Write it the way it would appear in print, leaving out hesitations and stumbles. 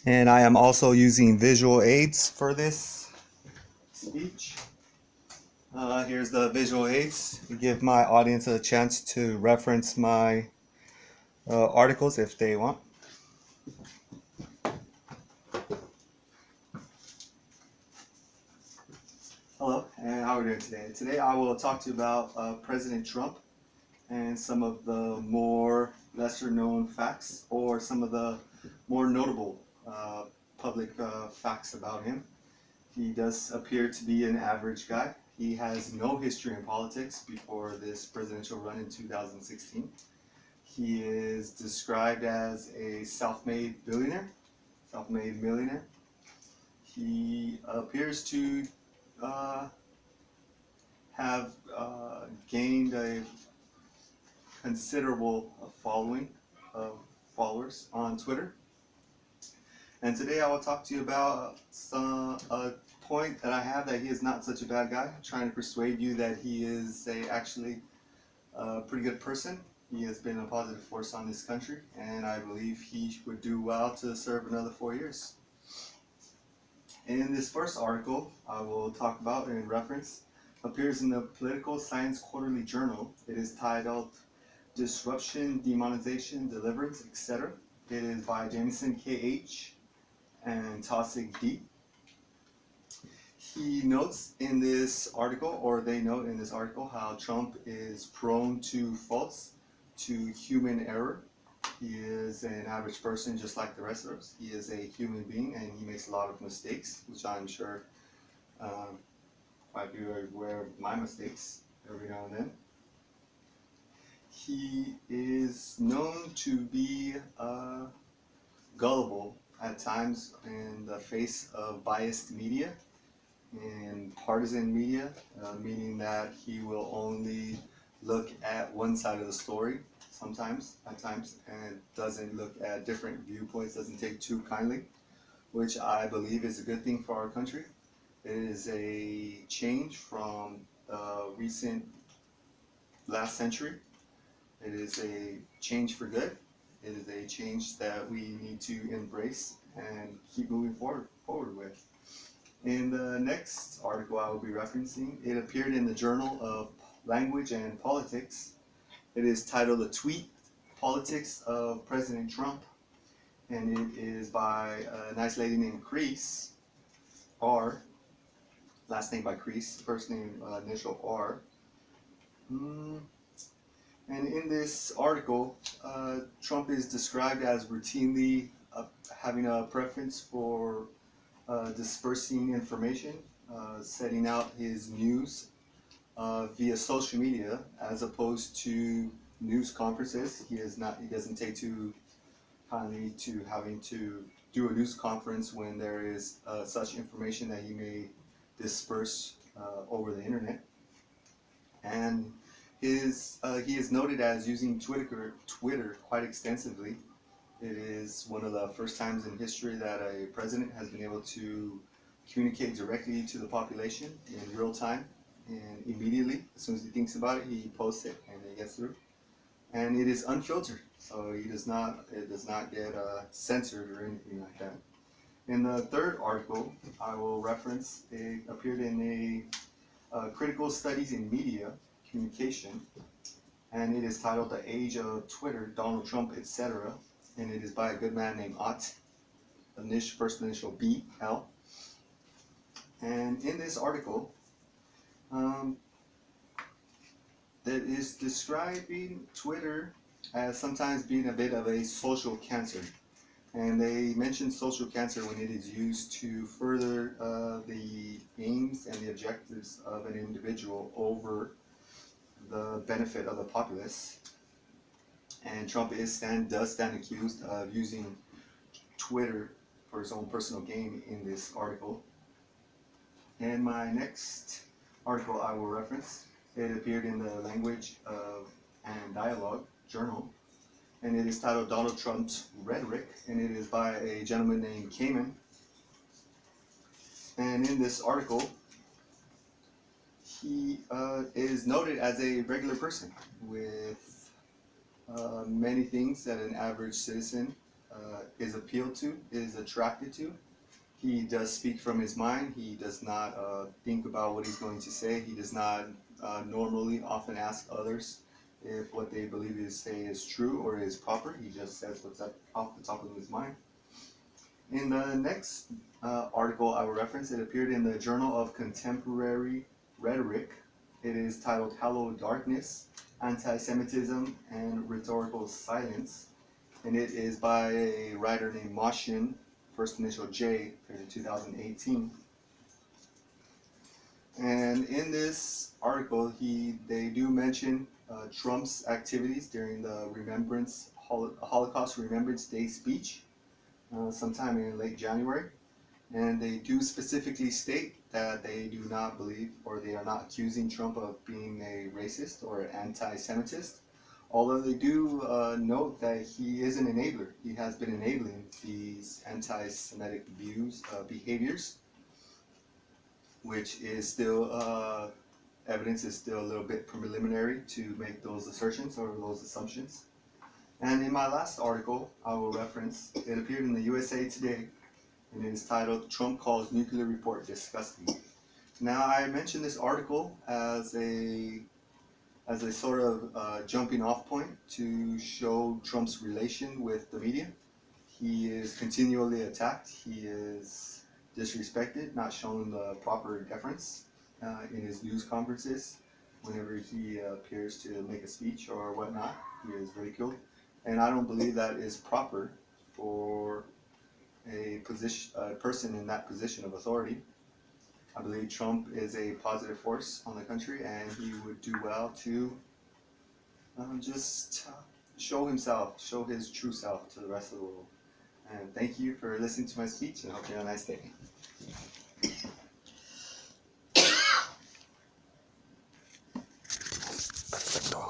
And I am also using visual aids for this speech. Here's the visual aids to give my audience a chance to reference my articles if they want. Hello, and how are we doing today? Today I will talk to you about President Trump and some of the more lesser known facts or some of the more notable public facts about him. He does appear to be an average guy. He has no history in politics before this presidential run in 2016. He is described as a self-made billionaire, self-made millionaire. He appears to uh, have gained a considerable following of followers on Twitter. And today I will talk to you about a point that I have that he is not such a bad guy. I'm trying to persuade you that he is actually a pretty good person. He has been a positive force on this country, and I believe he would do well to serve another 4 years. In this first article I will talk about in reference appears in the Political Science Quarterly Journal. It is titled Disruption, Demonization, Deliverance, etc. It is by Jameson K.H. and Taussig D. He notes in this article, or they note in this article, how Trump is prone to faults, to human error. He is an average person just like the rest of us. He is a human being and he makes a lot of mistakes, which I'm sure quite a few are aware of my mistakes every now and then. He is known to be gullible at times in the face of biased media and partisan media, meaning that he will only look at one side of the story at times, and doesn't look at different viewpoints, doesn't take too kindly, which I believe is a good thing for our country. It is a change from recent last century. It is a change for good. It is a change that we need to embrace and keep moving forward with. In the next article I will be referencing, it appeared in the Journal of Language and Politics. It is titled "The Tweet Politics of President Trump," and it is by a nice lady named Crease, R, last name by Crease, first name initial R. And in this article, Trump is described as routinely having a preference for dispersing information, setting out his news via social media as opposed to news conferences. He doesn't take too kindly to having to do a news conference when there is such information that he may disperse over the internet. And he is noted as using Twitter quite extensively. It is one of the first times in history that a president has been able to communicate directly to the population in real time and immediately. As soon as he thinks about it, he posts it and it gets through. And it is unfiltered, so it does not get censored or anything like that. In the third article I will reference, it appeared in a Critical Studies in Media Communication, and it is titled "The Age of Twitter, Donald Trump, etc." And it is by a good man named Ott, first initial BL. And in this article, that is describing Twitter as sometimes being a bit of a social cancer. And they mention social cancer when it is used to further the aims and the objectives of an individual over the benefit of the populace. And Trump does stand accused of using Twitter for his own personal gain in this article. And my next article I will reference, it appeared in the Language and Dialogue Journal, and it is titled "Donald Trump's Rhetoric," and it is by a gentleman named Kamen. And in this article, he is noted as a regular person with many things that an average citizen is appealed to, is attracted to. He does speak from his mind. He does not think about what he's going to say. He does not normally often ask others if what they believe to say is true or is proper. He just says what's up off the top of his mind. In the next article I will reference, it appeared in the Journal of Contemporary Rhetoric. It is titled Hello Darkness, Anti-Semitism and Rhetorical Silence. And it is by a writer named Moshin, first initial J, in 2018. And in this article, they do mention Trump's activities during the Holocaust Remembrance Day speech sometime in late January. And they do specifically state that they do not believe, or they are not accusing Trump of being a racist or anti-Semitist, although they do note that he is an enabler. He has been enabling these anti-Semitic behaviors, which is still, evidence is still a little bit preliminary to make those assertions or those assumptions. And in my last article, I will reference, it appeared in the USA Today, and it is titled, Trump Calls Nuclear Report Disgusting. Now, I mentioned this article as a sort of jumping off point to show Trump's relation with the media. He is continually attacked. He is disrespected, not shown the proper deference in his news conferences. Whenever he appears to make a speech or whatnot, he is ridiculed. And I don't believe that is proper for a person in that position of authority. I believe Trump is a positive force on the country, and he would do well to just show himself, show his true self to the rest of the world. And thank you for listening to my speech, and hope you have a nice day. Perfecto.